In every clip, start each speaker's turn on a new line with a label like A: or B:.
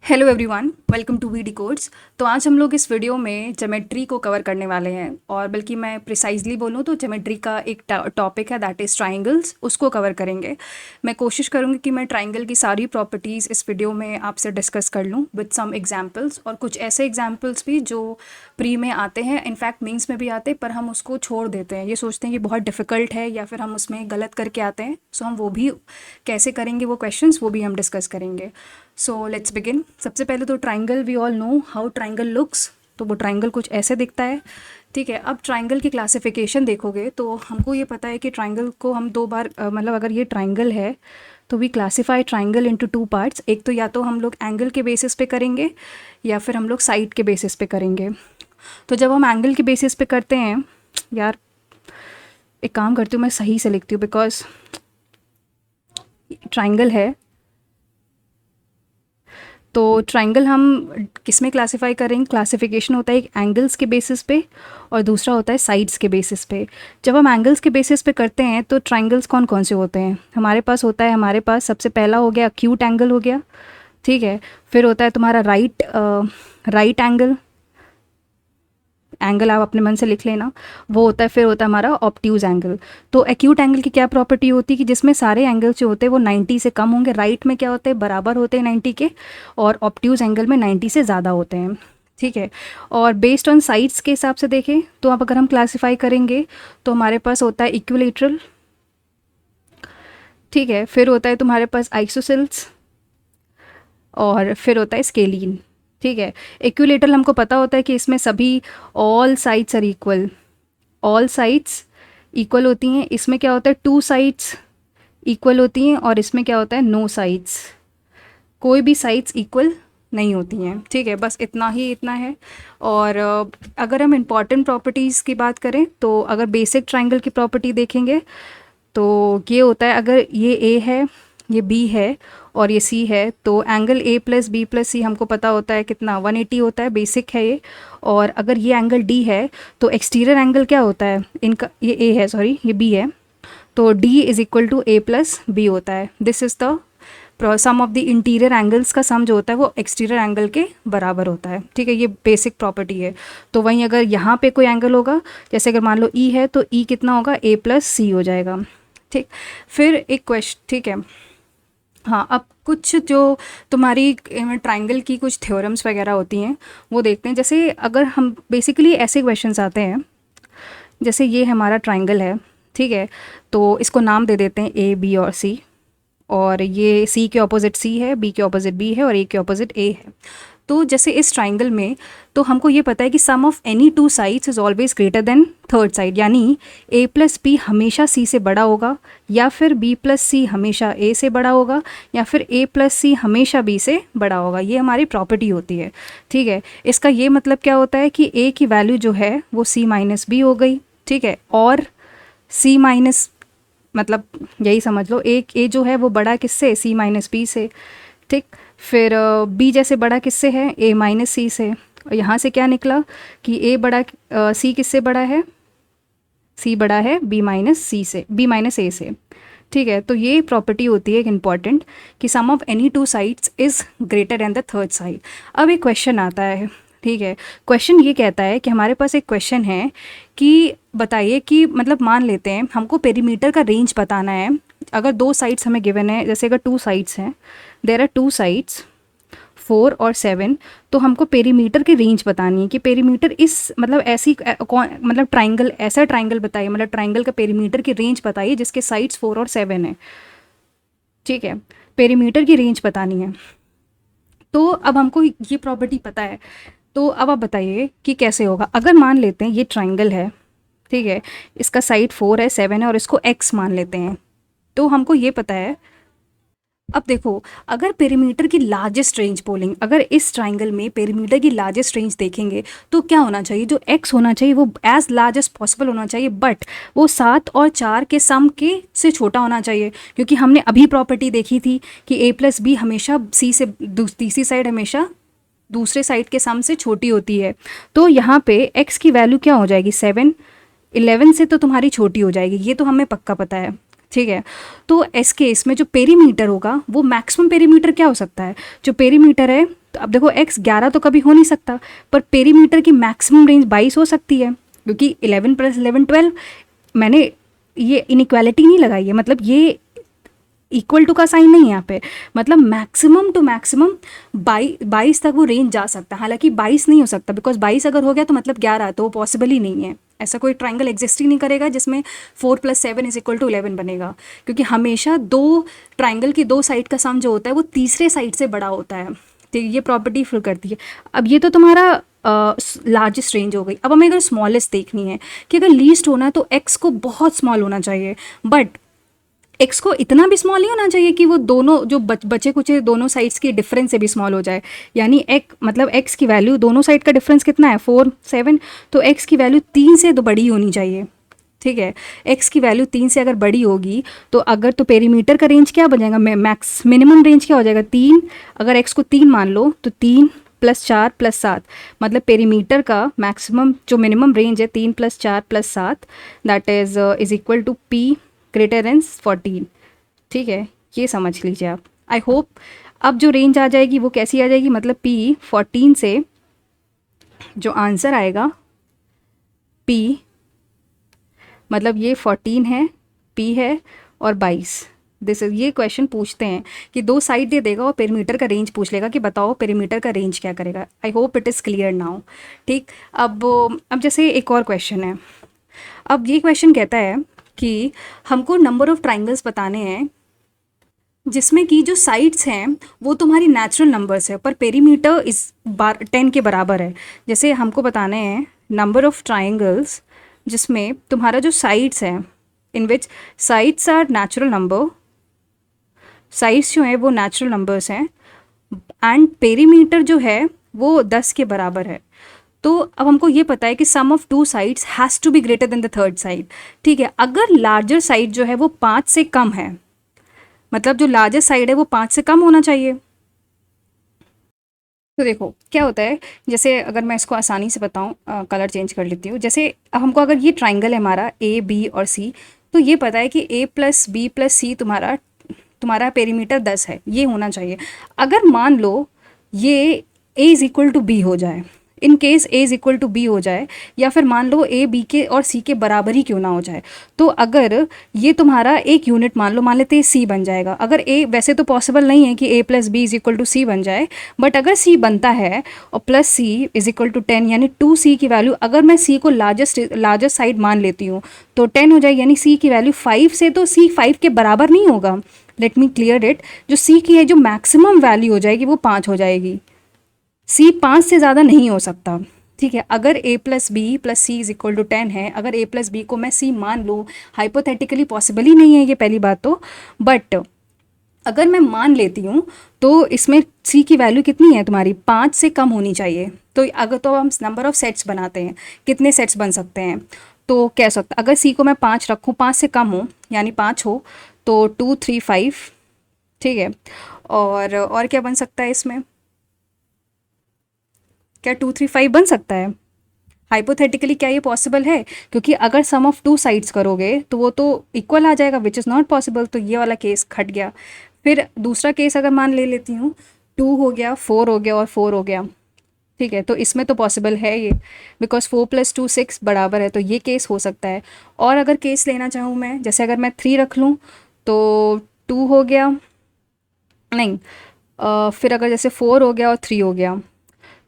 A: Hello everyone, welcome to VD codes. तो आज हम लोग इस वीडियो में ज्योमेट्री को कवर करने वाले हैं, और बल्कि मैं प्रिसाइजली बोलूँ तो ज्योमेट्री का एक टॉपिक है दैट इज़ ट्राइंगल्स, उसको कवर करेंगे। मैं कोशिश करूँगी कि मैं ट्राइंगल की सारी प्रॉपर्टीज़ इस वीडियो में आपसे डिस्कस कर लूँ विद सम एग्जांपल्स, और कुछ ऐसे एग्जांपल्स भी जो प्री में आते हैं, इनफैक्ट मेंस में भी आते हैं, पर हम उसको छोड़ देते हैं, ये सोचते हैं कि बहुत डिफ़िकल्ट है या फिर हम उसमें गलत करके आते हैं। सो हम वो भी कैसे करेंगे, वो क्वेश्चंस वो भी हम डिस्कस करेंगे। So let's begin. सबसे पहले तो triangle, we all know how triangle looks. तो वो ट्राइंगल कुछ ऐसे दिखता है, ठीक है। अब ट्राइंगल की क्लासिफिकेशन देखोगे तो हमको ये पता है कि ट्राइंगल को हम दो बार मतलब अगर ये ट्राइंगल है तो we classify triangle into two parts. एक तो या तो हम लोग एंगल के बेसिस पे करेंगे या फिर हम लोग साइड के बेसिस पे करेंगे। तो जब हम एंगल के बेसिस पे करते हैं, यार एक काम करती हूँ, मैं सही से लिखती हूँ बिकॉज ट्राइंगल है। तो ट्राइंगल हम किस में क्लासीफाई करेंगे? क्लासिफिकेशन होता है एक एंगल्स के बेसिस पे और दूसरा होता है साइड्स के बेसिस पे। जब हम एंगल्स के बेसिस पे करते हैं तो ट्राइंगल्स कौन कौन से होते हैं हमारे पास? होता है हमारे पास सबसे पहला हो गया एक्यूट एंगल हो गया, ठीक है। फिर होता है तुम्हारा राइट एंगल आप अपने मन से लिख लेना, वो होता है। फिर होता है हमारा ऑब्ट्यूज एंगल। तो एक्यूट एंगल की क्या प्रॉपर्टी होती है कि जिसमें सारे एंगल्स जो होते हैं वो 90 से कम होंगे। राइट में क्या होते हैं? बराबर होते हैं 90 के, और ऑब्ट्यूज एंगल में 90 से ज़्यादा होते हैं, ठीक है। और बेस्ड ऑन साइड्स के हिसाब से देखें तो अब अगर हम क्लासीफाई करेंगे तो हमारे पास होता है इक्विलेटरल, ठीक है। फिर होता है तुम्हारे पास आइसोसेल्स, और फिर होता है स्केलीन, ठीक है। इक्विलेटरल हमको पता होता है कि इसमें सभी all sides are equal, all sides equal होती हैं। इसमें क्या होता है? टू साइड्स इक्वल होती हैं, और इसमें क्या होता है? नो साइड्स, कोई भी साइड्स इक्वल नहीं होती हैं, ठीक है। बस इतना है। और अगर हम इम्पॉर्टेंट प्रॉपर्टीज़ की बात करें तो अगर बेसिक ट्राइंगल की प्रॉपर्टी देखेंगे तो ये होता है, अगर ये ए है, ये बी है और ये सी है, तो angle A plus B plus C हमको पता होता है कितना, 180 होता है, बेसिक है ये। और अगर ये एंगल डी है तो एक्सटीरियर एंगल क्या होता है इनका? ये ए है, सॉरी ये बी है, तो D is equal to A plus B होता है। This is the sum of the interior angles का सम जो होता है वो एक्सटीरियर एंगल के बराबर होता है, ठीक है। ये बेसिक प्रॉपर्टी है। तो वहीं अगर यहाँ पे कोई एंगल होगा, जैसे अगर मान लो ई है, तो ई कितना होगा? ए प्लस सी हो जाएगा, ठीक। फिर एक क्वेश्चन, ठीक है। हाँ, अब कुछ जो तुम्हारी ट्राइंगल की कुछ थ्योरम्स वगैरह होती हैं वो देखते हैं। जैसे अगर हम बेसिकली ऐसे क्वेश्चंस आते हैं, जैसे ये हमारा ट्राइंगल है, ठीक है। तो इसको नाम दे देते हैं ए बी और सी, और ये सी के ऑपोजिट सी है, बी के ऑपोजिट बी है, और ए के ऑपोजिट ए है। तो जैसे इस ट्राइंगल में तो हमको ये पता है कि sum of any two sides is always greater than third side, यानी ए प्लस बी हमेशा सी से बड़ा होगा, या फिर बी प्लस सी हमेशा ए से बड़ा होगा, या फिर ए प्लस सी हमेशा बी से बड़ा होगा। ये हमारी प्रॉपर्टी होती है, ठीक है। इसका ये मतलब क्या होता है कि ए की वैल्यू जो है वो सी माइनस बी हो गई, ठीक है। और सी माइनस मतलब यही समझ लो, एक ए जो है वो बड़ा किससे? सी माइनस बी से, ठीक। फिर बी जैसे बड़ा किससे है? ए माइनस सी से। और यहाँ से क्या निकला कि ए बड़ा सी किससे बड़ा है? सी बड़ा है बी माइनस सी से, बी माइनस ए से, ठीक है। तो ये प्रॉपर्टी होती है एक इम्पॉर्टेंट कि sum of any two sides is greater than the third side. अब एक क्वेश्चन आता है, ठीक है। क्वेश्चन ये कहता है कि हमारे पास एक क्वेश्चन है कि बताइए कि मतलब मान लेते हैं हमको पेरीमीटर का रेंज बताना है। अगर दो साइड्स हमें गिवन है, जैसे अगर टू साइड्स हैं, देयर आर टू साइड्स 4 और 7, तो हमको पेरीमीटर की रेंज बतानी है कि पेरीमीटर इस मतलब ऐसी मतलब ट्राइंगल, ऐसा ट्राइंगल बताइए, मतलब ट्राइंगल का पेरीमीटर की रेंज बताइए जिसके साइड्स 4 और 7 है, ठीक है। पेरीमीटर की रेंज बतानी है। तो अब हमको ये प्रॉपर्टी पता है, तो अब आप बताइए कि कैसे होगा। अगर मान लेते हैं ये ट्राइंगल है, ठीक है, इसका साइड 4 है, 7 है, और इसको x मान लेते हैं, तो हमको ये पता है। अब देखो, अगर पेरीमीटर की लार्जेस्ट रेंज बोलेंगे, अगर इस ट्राइंगल में पेरीमीटर की लार्जेस्ट रेंज देखेंगे तो क्या होना चाहिए? जो x होना चाहिए वो एज लार्ज एज पॉसिबल होना चाहिए, बट वो 7 और 4 के सम के से छोटा होना चाहिए, क्योंकि हमने अभी प्रॉपर्टी देखी थी कि a प्लस बी हमेशा c से तीसरी साइड हमेशा दूसरे साइड के सम से छोटी होती है। तो यहाँ पे x की वैल्यू क्या हो जाएगी? 7, 11 से तो तुम्हारी छोटी हो जाएगी, ये तो हमें पक्का पता है, ठीक है। तो इस केस में जो पेरीमीटर होगा वो मैक्सिमम पेरीमीटर क्या हो सकता है? जो पेरीमीटर है तो अब देखो x 11 तो कभी हो नहीं सकता, पर पेरीमीटर की मैक्सिमम रेंज 22 हो सकती है, क्योंकि 11 + 11 12। मैंने ये इनइक्वालिटी नहीं लगाई है, मतलब ये इक्वल टू का साइन नहीं है यहाँ पे, मतलब मैक्सिमम टू मैक्सिमम 22 तक वो रेंज जा सकता है। हालांकि 22 नहीं हो सकता, बिकॉज 22 अगर हो गया तो मतलब 11, तो वो पॉसिबल ही नहीं है। ऐसा कोई ट्राइंगल एग्जिस्ट ही नहीं करेगा जिसमें 4 + 7 = 11 बनेगा, क्योंकि हमेशा दो ट्राइंगल की दो साइड का सम जो होता है वो तीसरे साइड से बड़ा होता है। तो ये प्रॉपर्टी फिल करती है। अब ये तो तुम्हारा लार्जेस्ट रेंज हो गई। अब हमें अगर स्मॉलेस्ट देखनी है कि अगर लीस्ट होना है तो एक्स को बहुत स्मॉल होना चाहिए, बट एक्स को इतना भी स्मॉल नहीं होना चाहिए कि वो दोनों जो बचे कुचे दोनों साइड्स की डिफरेंस से भी स्मॉल हो जाए। यानी मतलब एक्स की वैल्यू, दोनों साइड का डिफरेंस कितना है 4 7, तो एक्स की वैल्यू 3 से तो बड़ी होनी चाहिए। ठीक है, एक्स की वैल्यू 3 से अगर बड़ी होगी तो अगर तो पेरीमीटर का रेंज क्या बन जाएगा, मैक्स मिनिमम रेंज क्या हो जाएगा 3। अगर एक्स को 3 मान लो तो 3 + 4 + 7, मतलब पेरीमीटर का मैक्सिमम जो मिनिमम रेंज है 3 + 4 + 7, that is equal to P greater than 14। ठीक है, ये समझ लीजिए आप। आई होप अब जो रेंज आ जाएगी वो कैसी आ जाएगी, मतलब पी 14 से जो आंसर आएगा पी, मतलब ये 14 है, पी है और 22। दिस इज, ये क्वेश्चन पूछते हैं कि दो साइड दे देगा और पेरीमीटर का रेंज पूछ लेगा कि बताओ पेरीमीटर का रेंज क्या करेगा। I hope it is clear now. ठीक, अब जैसे एक और क्वेश्चन है। अब ये क्वेश्चन कहता है कि हमको नंबर ऑफ ट्राइंगल्स बताने हैं जिसमें कि जो साइड्स हैं वो तुम्हारी नेचुरल नंबर्स है, पर पेरीमीटर इस 10 के बराबर है। जैसे हमको बताने हैं नंबर ऑफ ट्राइंगल्स जिसमें तुम्हारा जो साइड्स हैं, in which sides are natural number, sides जो हैं वो नेचुरल नंबर्स हैं, एंड पेरीमीटर जो है वो 10 के बराबर है। तो अब हमको ये पता है कि sum of two sides has to be greater than the third side. ठीक है, अगर लार्जर साइड जो है वो 5 से कम है, मतलब जो लार्जेस्ट साइड है वो 5 से कम होना चाहिए। तो देखो क्या होता है, जैसे अगर मैं इसको आसानी से बताऊं, कलर चेंज कर लेती हूँ। जैसे अब हमको अगर ये ट्राइंगल है हमारा ए बी और सी, तो ये पता है कि ए + बी + सी तुम्हारा तुम्हारा पेरीमीटर 10 है, ये होना चाहिए। अगर मान लो ये A is equal to B हो जाए, in case A is equal to B हो जाए, या फिर मान लो ए बी के और सी के बराबर ही क्यों ना हो जाए, तो अगर ये तुम्हारा एक यूनिट मान लेते हैं सी बन जाएगा। अगर ए, वैसे तो पॉसिबल नहीं है कि A + B is equal to C बन जाए, बट अगर सी बनता है और plus C is equal to 10, यानी 2c की वैल्यू, अगर मैं सी को लार्जेस्ट साइड मान लेती हूँ तो 10 हो जाएगी, यानी सी की वैल्यू 5 से, तो सी 5 के बराबर नहीं होगा। लेट मी क्लियर इट, जो सी की है जो मैक्सिमम वैल्यू हो जाएगी वो 5 हो जाएगी, सी 5 से ज़्यादा नहीं हो सकता। ठीक है, अगर a + b + c is equal to 10 है, अगर a + b को मैं c मान लूँ, हाइपोथेटिकली पॉसिबल ही नहीं है ये पहली बात तो, बट अगर मैं मान लेती हूँ तो इसमें c की वैल्यू कितनी है तुम्हारी 5 से कम होनी चाहिए। तो अगर तो हम नंबर ऑफ सेट्स बनाते हैं, कितने सेट्स बन सकते हैं, तो कह सकते अगर c को मैं 5 रखूँ, 5 से कम हो यानी 5 हो, तो 2 3 5। ठीक है, और क्या बन सकता है इसमें, क्या 2 3 5 बन सकता है? हाइपोथेटिकली क्या ये पॉसिबल है? क्योंकि अगर सम ऑफ टू साइड्स करोगे तो वो तो इक्वल आ जाएगा, विच इज़ नॉट पॉसिबल, तो ये वाला केस खट गया। फिर दूसरा केस अगर मान ले लेती हूँ, 2 हो गया, 4 हो गया और 4 हो गया। ठीक है, तो इसमें तो पॉसिबल है ये, बिकॉज 4 + 2 6 बराबर है, तो ये केस हो सकता है। और अगर केस लेना चाहूँ मैं, जैसे अगर मैं 3 रख लूँ तो 2 हो गया, नहीं, फिर अगर जैसे 4 हो गया और 3 हो गया,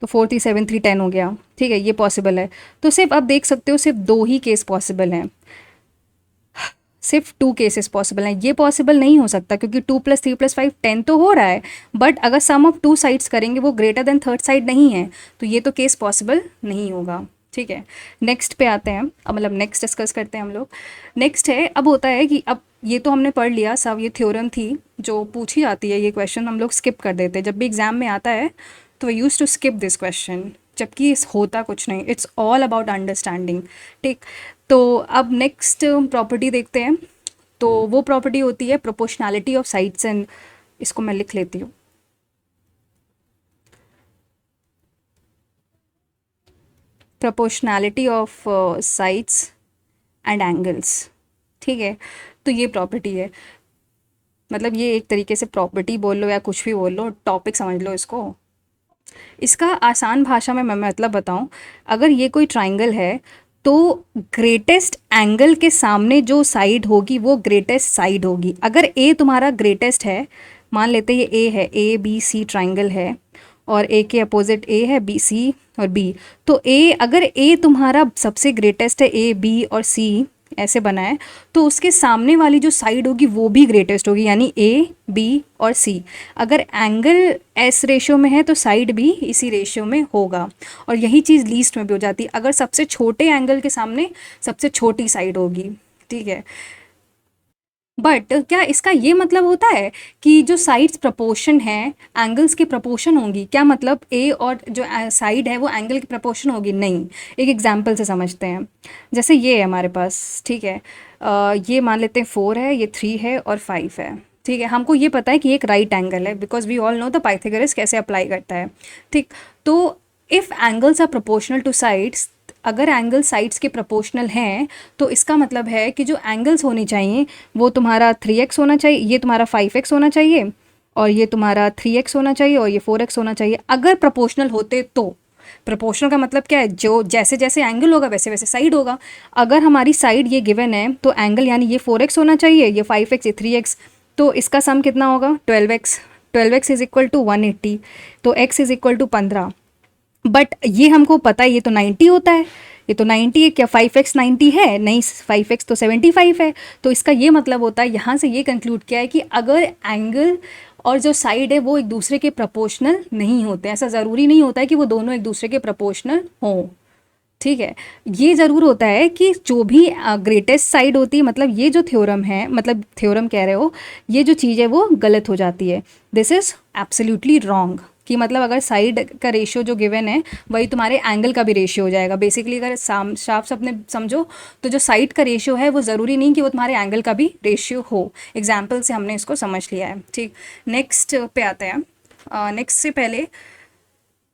A: तो 4 3 7 3 10 हो गया। ठीक है, ये पॉसिबल है। तो सिर्फ आप देख सकते हो सिर्फ दो ही केस पॉसिबल हैं, सिर्फ 2 केसेस पॉसिबल हैं। ये पॉसिबल नहीं हो सकता क्योंकि 2 + 3 + 5 10 तो हो रहा है, बट अगर सम ऑफ टू साइड्स करेंगे वो ग्रेटर देन थर्ड साइड नहीं है, तो ये तो केस पॉसिबल नहीं होगा। ठीक है, नेक्स्ट पे आते हैं, अब मतलब नेक्स्ट डिस्कस करते हैं हम लोग। नेक्स्ट है, अब होता है कि अब ये तो हमने पढ़ लिया सब, ये थ्योरम थी जो पूछी जाती है, ये क्वेश्चन हम लोग स्किप कर देते हैं जब भी एग्जाम में आता है, तो we use to skip this question, जबकि इस होता कुछ नहीं, इट्स ऑल अबाउट अंडरस्टैंडिंग। ठीक, तो अब नेक्स्ट प्रॉपर्टी देखते हैं। तो वो प्रॉपर्टी होती है प्रोपोर्शनैलिटी ऑफ साइड्स एंड, इसको मैं लिख लेती हूँ, proportionality of sides and angles. ठीक है, तो ये प्रॉपर्टी है, मतलब ये एक तरीके से प्रॉपर्टी बोल लो या कुछ भी बोल लो, टॉपिक समझ लो इसको। इसका आसान भाषा में मैं मतलब बताऊं, अगर ये कोई ट्राइंगल है तो ग्रेटेस्ट एंगल के सामने जो साइड होगी वो ग्रेटेस्ट साइड होगी। अगर ए तुम्हारा ग्रेटेस्ट है, मान लेते हैं ये ए है, ए बी सी ट्राइंगल है, और ए के अपोजिट ए है, बी सी और बी, तो ए, अगर ए तुम्हारा सबसे ग्रेटेस्ट है, ए बी और सी ऐसे बना है, तो उसके सामने वाली जो साइड होगी वो भी ग्रेटेस्ट होगी, यानी ए बी और सी। अगर एंगल एस रेशियो में है तो साइड भी इसी रेशियो में होगा, और यही चीज़ लीस्ट में भी हो जाती है, अगर सबसे छोटे एंगल के सामने सबसे छोटी साइड होगी। ठीक है, बट क्या इसका ये मतलब होता है कि जो साइड्स प्रपोर्शन है एंगल्स के प्रपोर्शन होंगी? क्या मतलब ए और जो साइड है वो एंगल की प्रपोर्शन होगी? नहीं। एक एग्जांपल से समझते हैं। जैसे ये है हमारे पास, ठीक है, ये मान लेते हैं 4 है, ये 3 है और 5 है। ठीक है, हमको ये पता है कि एक राइट एंगल है, because we all know the Pythagoras कैसे अप्लाई करता है। ठीक, तो if angles are proportional to sides, अगर एंगल साइड्स के प्रोपोर्शनल हैं तो इसका मतलब है कि जो एंगल्स होने चाहिए वो तुम्हारा 3x होना चाहिए, ये तुम्हारा 5x होना चाहिए, और ये तुम्हारा 3x होना चाहिए, और ये 4x होना चाहिए, अगर प्रोपोर्शनल होते तो। प्रोपोर्शनल का मतलब क्या है? जो जैसे जैसे एंगल होगा वैसे वैसे साइड होगा। अगर हमारी साइड ये गिवन है तो एंगल यानी ये 4x होना चाहिए, ये 5x, ये 3x, तो इसका सम कितना होगा? 12x। 12x is equal to 180, तो x is equal to 15। But ये हमको पता है ये तो 90 होता है, ये तो 90 है। क्या 5x 90 है? नहीं, 5x तो 75 है। तो इसका ये मतलब होता है, यहाँ से ये कंक्लूड किया है कि अगर एंगल और जो साइड है वो एक दूसरे के प्रोपोर्शनल नहीं होते, ऐसा ज़रूरी नहीं होता है कि वो दोनों एक दूसरे के प्रोपोर्शनल हों। ठीक है, ये ज़रूर होता है कि जो भी ग्रेटेस्ट साइड होती है, मतलब ये जो थ्योरम है, मतलब थ्योरम कह रहे हो, ये जो चीज़ है वो गलत हो जाती है। दिस इज़ एब्सोल्युटली रॉन्ग, कि मतलब अगर साइड का रेशियो जो गिवन है वही तुम्हारे एंगल का भी रेशियो हो जाएगा। बेसिकली अगर साफ अपने समझो तो जो साइड का रेशियो है वो ज़रूरी नहीं कि वो तुम्हारे एंगल का भी रेशियो हो। एग्जाम्पल से हमने इसको समझ लिया है। ठीक, नेक्स्ट पे आते हैं। नेक्स्ट से पहले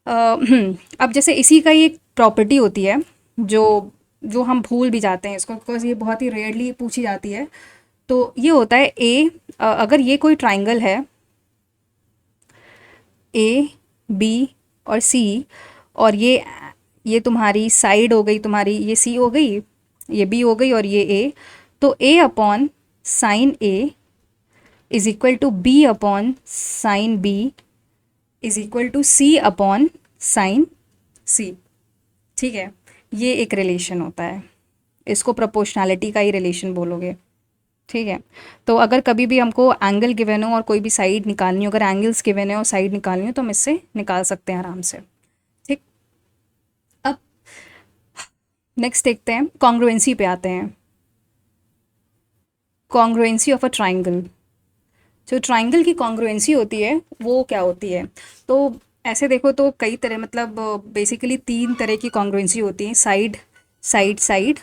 A: अब जैसे इसी का ही एक प्रॉपर्टी होती है जो जो हम भूल भी जाते हैं इसको, बिकॉज ये बहुत ही रेयरली पूछी जाती है। तो ये होता है ए, अगर ये कोई ट्राइंगल है ए बी और सी, और ये तुम्हारी साइड हो गई, तुम्हारी ये सी हो गई, ये बी हो गई और ये ए, तो A upon sine A is equal to B upon sine B is equal to C upon sine C. ठीक है, ये एक रिलेशन होता है, इसको प्रोपोर्शनैलिटी का ही रिलेशन बोलोगे। ठीक है, तो अगर कभी भी हमको एंगल गिवन हो और कोई भी साइड निकालनी हो, अगर एंगल्स गिवन है और साइड निकालनी हो तो हम इससे निकाल सकते हैं आराम से। ठीक, अब नेक्स्ट देखते हैं, कॉन्ग्रुएंसी पे आते हैं। कॉन्ग्रुएंसी ऑफ अ ट्राइंगल, जो ट्राइंगल की कॉन्ग्रुएंसी होती है वो क्या होती है? तो ऐसे देखो तो कई तरह, मतलब बेसिकली 3 तरह की कॉन्ग्रुएंसी होती है। Side side side,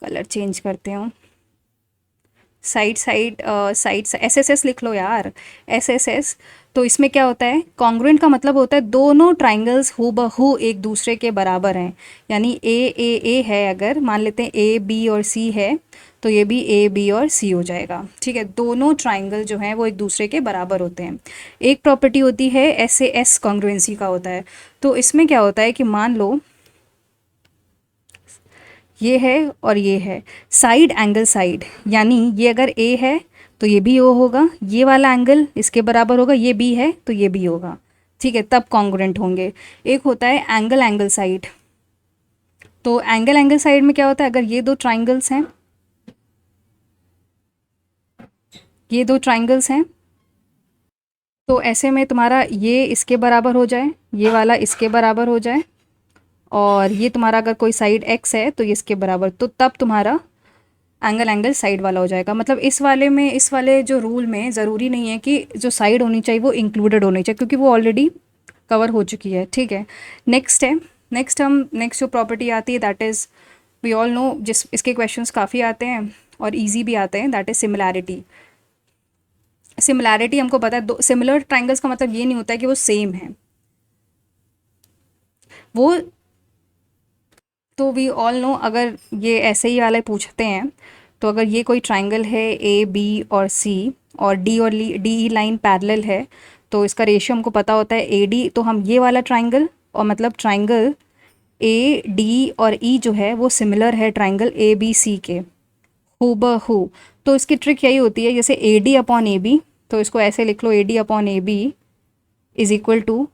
A: colour change करते हो, side side side, S S S लिख लो यार, एस एस एस। तो इसमें क्या होता है? कॉन्ग्रुएंट का मतलब होता है दोनों ट्राइंगल्स हूबहू एक दूसरे के बराबर हैं, यानी ए है, अगर मान लेते हैं ए बी और सी है तो ये भी ए बी और सी हो जाएगा। ठीक है, दोनों ट्राइंगल जो हैं वो एक दूसरे के बराबर होते हैं। एक प्रॉपर्टी होती है एस ए एस कॉन्ग्रुएंसी का होता है। तो इसमें क्या होता है कि मान लो ये है और ये है, साइड एंगल साइड, यानी ये अगर ए है तो ये भी ओ होगा, ये वाला एंगल इसके बराबर होगा, ये बी है तो ये बी होगा। ठीक है, तब कॉन्ग्रुएंट होंगे। एक होता है एंगल एंगल साइड। तो एंगल एंगल साइड में क्या होता है? अगर ये दो ट्राइंगल्स हैं, ये दो ट्राइंगल्स हैं, तो ऐसे में तुम्हारा ये इसके बराबर हो जाए, ये वाला इसके बराबर हो जाए, और ये तुम्हारा अगर कोई साइड एक्स है तो ये इसके बराबर, तो तब तुम्हारा एंगल एंगल साइड वाला हो जाएगा। मतलब इस वाले में, इस वाले जो रूल में ज़रूरी नहीं है कि जो साइड होनी चाहिए वो इंक्लूडेड होनी चाहिए, क्योंकि वो ऑलरेडी कवर हो चुकी है। ठीक है, नेक्स्ट है, नेक्स्ट जो प्रॉपर्टी आती है that is, we all know, जिस इसके क्वेश्चंस काफ़ी आते हैं और इजी भी आते हैं, दैट इज़ सिमिलैरिटी। सिमिलैरिटी हमको पता है, दो सिमिलर ट्राइंगल्स का मतलब ये नहीं होता है कि वो सेम है, वो तो वी ऑल नो, अगर ये ऐसे ही वाले पूछते हैं तो अगर ये कोई ट्राइंगल है ए बी और सी, और डी और डी ई लाइन पैरेलल है, तो इसका रेशियो हमको पता होता है ए डी, तो हम ये वाला ट्राइंगल, और मतलब ट्राइंगल ए डी और ई जो है वो सिमिलर है ट्राइंगल ए बी सी के, हूबहू। तो इसकी ट्रिक यही होती है, जैसे A D upon A B, तो इसको ऐसे लिख लो, A D upon A B is equal to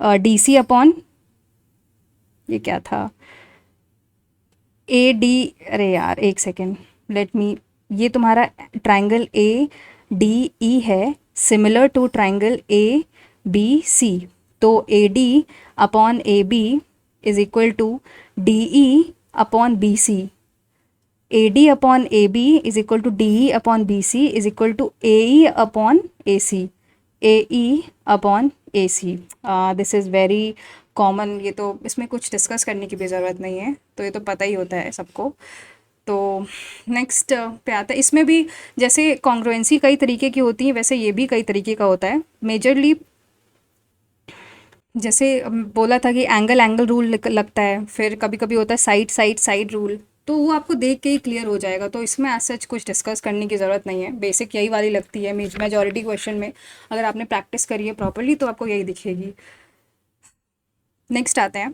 A: D C upon, ये क्या था, ए डी, अरे यार एक सेकेंड, लेट मी, ये तुम्हारा ट्राइंगल ए डी ई है similar to triangle A B C, तो A D upon A B is equal to D E upon B C, A D upon A B is equal to D E upon B C is equal to A E upon A C, A E upon A C. This is very common, ये तो इसमें कुछ discuss करने की भी ज़रूरत नहीं है, तो ये तो पता ही होता है सबको। तो नेक्स्ट पे आता है, इसमें भी जैसे कॉन्ग्रुएंसी कई तरीके की होती है, वैसे ये भी कई तरीके का होता है। मेजरली जैसे बोला था कि एंगल एंगल रूल लगता है, फिर कभी कभी होता है साइड साइड साइड रूल, तो वो आपको देख के ही क्लियर हो जाएगा, तो इसमें एज सच कुछ डिस्कस करने की ज़रूरत नहीं है, बेसिक यही वाली लगती है मेजॉरिटी क्वेश्चन में। अगर आपने प्रैक्टिस करी है प्रॉपरली तो आपको यही दिखेगी। नेक्स्ट आते हैं,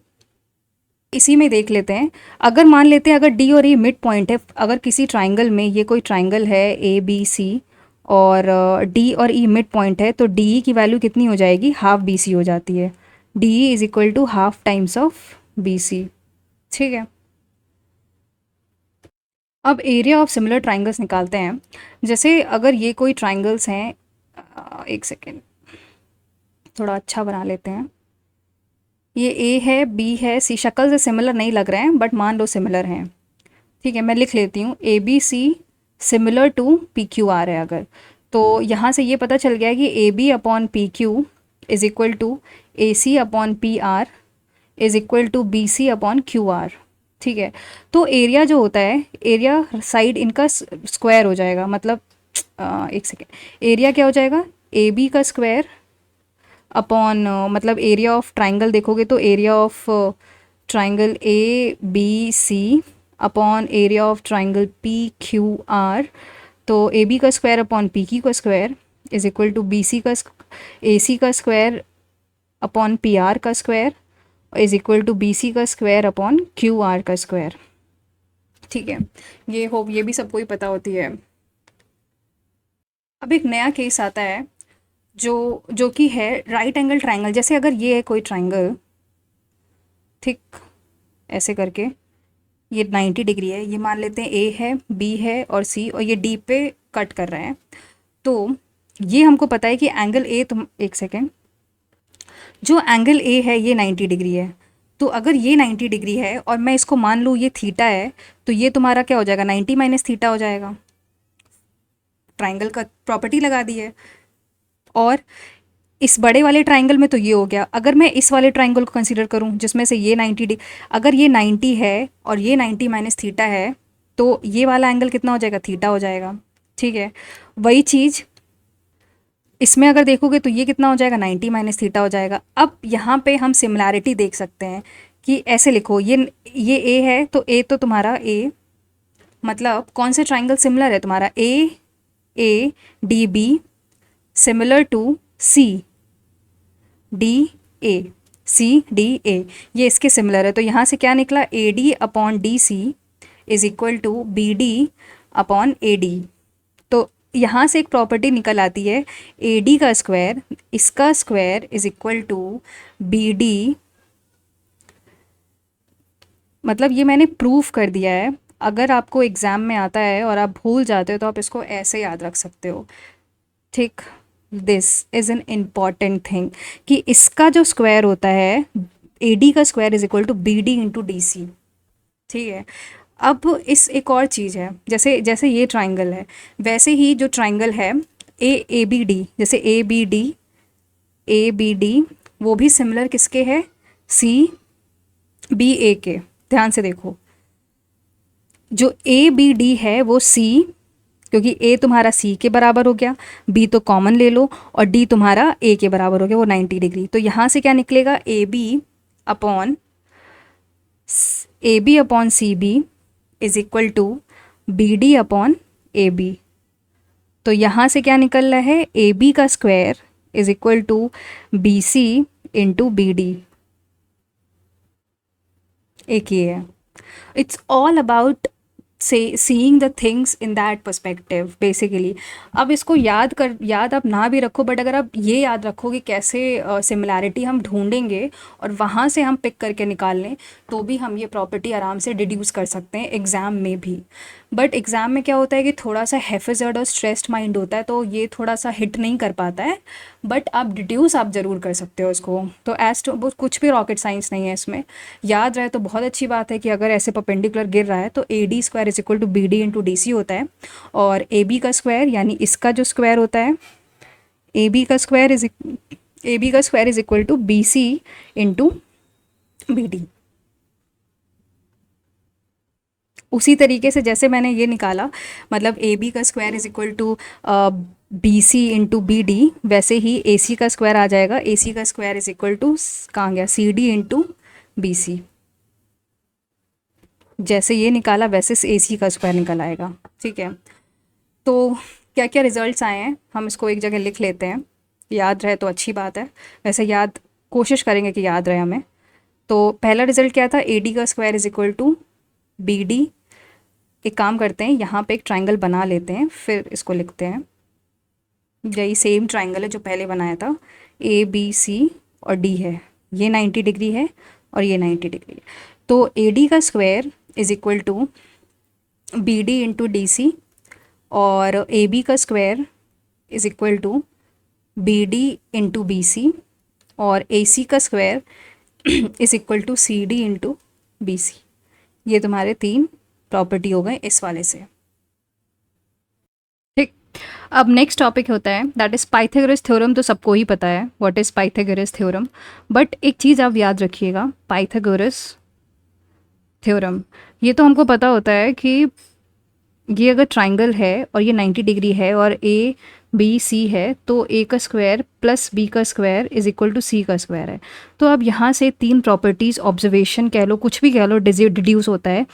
A: इसी में देख लेते हैं, अगर मान लेते हैं अगर डी और ई मिड पॉइंट है, अगर किसी ट्राइंगल में, ये कोई ट्राइंगल है ए बी सी और डी और ई मिड पॉइंट है, तो डी ई की वैल्यू कितनी हो जाएगी, हाफ बी सी हो जाती है, D E is equal to half times of B C. ठीक है, अब एरिया ऑफ सिमिलर ट्राइंगल्स निकालते हैं। जैसे अगर ये कोई ट्राइंगल्स हैं, एक सेकेंड थोड़ा अच्छा बना लेते हैं, ये ए है बी है सी, शक्ल से सिमिलर नहीं लग रहे हैं बट मान लो सिमिलर हैं। ठीक है, मैं लिख लेती हूँ, A B C similar to P Q R है अगर, तो यहाँ से ये पता चल गया है कि A B upon P Q is equal to A C upon P R is equal to B C upon Q R. ठीक है, तो एरिया जो होता है, एरिया साइड इनका स्क्वायर हो जाएगा, मतलब एक सेकेंड, एरिया क्या हो जाएगा, ए बी का स्क्वायर अपॉन, मतलब एरिया ऑफ ट्राइंगल देखोगे तो area of triangle A B C upon area of triangle P Q R, तो ए बी का स्क्वायर अपॉन पी क्यू का square is equal to B C का A C का square upon P R का square is equal to B C का square upon Q R का square. ठीक है, ये होप ये भी सबको ही पता होती है। अब एक नया केस आता है जो कि है राइट एंगल ट्राइंगल। जैसे अगर ये है कोई ट्राइंगल, ठीक, ऐसे करके ये 90 डिग्री है, ये मान लेते हैं ए है बी है और सी, और ये डी पे कट कर रहे हैं, तो ये हमको पता है कि एंगल ए, तुम एक सेकेंड, जो एंगल ए है ये 90 डिग्री है, तो अगर ये 90 डिग्री है और मैं इसको मान लूँ ये थीटा है, तो ये तुम्हारा क्या हो जाएगा, 90 माइनस थीटा हो जाएगा, ट्राइंगल का प्रॉपर्टी लगा दी है। और इस बड़े वाले ट्राइंगल में तो ये हो गया, अगर मैं इस वाले ट्राइंगल को कंसीडर करूं जिसमें से ये 90 डिग्री, अगर ये 90 है और ये 90 माइनस थीटा है, तो ये वाला एंगल कितना हो जाएगा, थीटा हो जाएगा। ठीक है, वही चीज़ इसमें अगर देखोगे तो ये कितना हो जाएगा, 90 माइनस थीटा हो जाएगा। अब यहाँ पे हम सिमिलैरिटी देख सकते हैं कि ऐसे लिखो, ये ए है, तो ए तो तुम्हारा ए, मतलब कौन से ट्राइंगल सिमिलर है तुम्हारा, A D B similar to C D A, C D A, ये इसके सिमिलर है, तो यहाँ से क्या निकला, A D upon D C is equal to B D upon A D. तो यहाँ से एक प्रॉपर्टी निकल आती है, ए डी का स्क्वायर, इसका square is equal to B D, मतलब ये मैंने प्रूफ कर दिया है। अगर आपको एग्ज़ाम में आता है और आप भूल जाते हो तो आप इसको ऐसे याद रख सकते हो। ठीक, this is an important thing कि इसका जो स्क्वायर होता है, ए डी का square is equal to B D into D C. ठीक है, अब इस एक और चीज़ है, जैसे जैसे ये ट्राइंगल है, वैसे ही जो ट्राइंगल है ए बी डी, जैसे ए बी डी वो भी सिमिलर किसके है, सी बी ए के। ध्यान से देखो, जो ए बी डी है वो सी, क्योंकि ए तुम्हारा सी के बराबर हो गया, बी तो कॉमन ले लो, और डी तुम्हारा ए के बराबर हो गया, वो 90 डिग्री। तो यहाँ से क्या निकलेगा, A B upon C B is equal to B D upon A B. तो यहाँ से क्या निकल रहा है, ए बी का square is equal to B C into B D. एक ये है। It's all about say seeing the things in that perspective basically. अब इसको याद आप ना भी रखो, बट अगर आप ये याद रखो कि कैसे सिमिलैरिटी हम ढूंढेंगे और वहाँ से हम पिक करके निकाल लें, तो भी हम ये प्रॉपर्टी आराम से डिड्यूस कर सकते हैं एग्ज़ाम में भी। बट एग्ज़ाम में क्या होता है कि थोड़ा सा हैफेजर्ड और स्ट्रेस्ड माइंड होता है, तो ये थोड़ा सा हिट नहीं कर पाता है। बट आप डिड्यूस आप ज़रूर कर सकते हो इसको। तो एज टू वो कुछ भी रॉकेट साइंस नहीं है इसमें। याद रहे तो बहुत अच्छी बात है कि अगर ऐसे परपेंडिकुलर गिर रहा है तो A D square is equal to B D into D C होता है, और ए बी का स्क्वायर यानी इसका जो स्क्वायर होता है, ए बी का square is equal to B C into B D. उसी तरीके से जैसे मैंने ये निकाला, मतलब ए बी का square is equal to B C into B D, वैसे ही ए सी का स्क्वायर आ जाएगा। ए सी का स्क्वायर इज इक्वल टू कहाँ गया, C D into B C. जैसे ये निकाला वैसे ए सी का स्क्वायर निकल आएगा। ठीक है, तो क्या क्या रिजल्ट्स आए हैं हम इसको एक जगह लिख लेते हैं, याद रहे तो अच्छी बात है। वैसे याद कोशिश करेंगे कि याद रहे हमें। तो पहला रिजल्ट क्या था, ए डी का square is equal to B D. एक काम करते हैं, यहाँ पे एक ट्राइंगल बना लेते हैं, फिर इसको लिखते हैं। यही सेम ट्राइंगल है जो पहले बनाया था, ए बी सी और डी है। ये 90 डिग्री है और ये 90 डिग्री है। तो ए डी का square is equal to B D into D C, और ए बी का square is equal to B D into B C, और ए सी का square is equal to C D into B C. ये तुम्हारे 3 property हो गए इस वाले से। ठीक, अब नेक्स्ट टॉपिक होता है दैट इज़ पाइथागोरस थ्योरम। तो सबको ही पता है what is Pythagoras theorem, but एक चीज़ आप याद रखिएगा, पाइथागोरस थ्योरम ये तो हमको पता होता है कि ये अगर ट्राइंगल है और ये 90 डिग्री है और ए बी सी है, तो ए का स्क्वायर प्लस बी का स्क्वायर इज इक्वल टू सी का स्क्वायर है। तो अब यहाँ से 3 प्रॉपर्टीज़, ऑब्जर्वेशन कह लो, कुछ भी कह लो, डिड्यूस होता है।